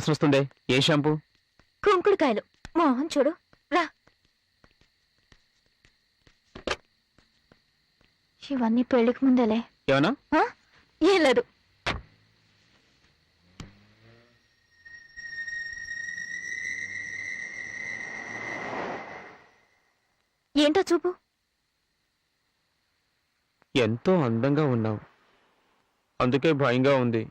వాసన వస్తుందే. ఏ షాంపూ? కుంకుడుకాయలు. మోహన్ చూడు రా. ఇవన్నీ పెళ్లికి ముందేలే. ఏమన్నా? ఏం లేదు. ఏంటో చూపు. ఎంతో అందంగా ఉన్నావు, అందుకే భయంగా ఉంది.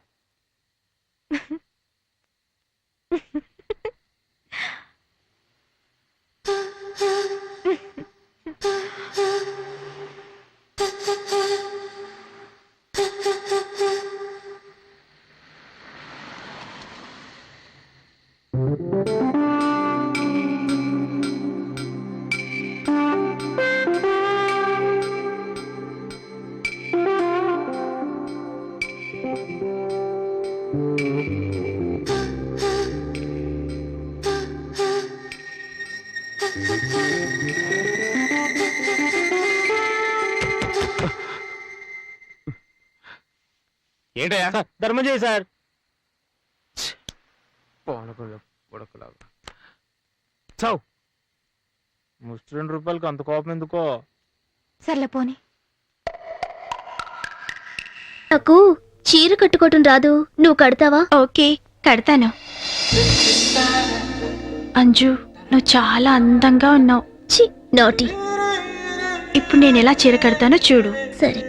ఏంటయ్యా? ధర్మం చేయి సార్. చావు. ముష్టి 2 రూపాయలకి అంత కోపం ఎందుకో? సర్లే పోనీ. నాకు చీర కట్టుకోవటం రాదు, నువ్వు కడతావా? ఓకే కడతాను. అంజు నువ్వు చాలా అందంగా ఉన్నావు. చి నాటి. ఇప్పుడు నేను ఎలా చీర కడతానో చూడు. సరే.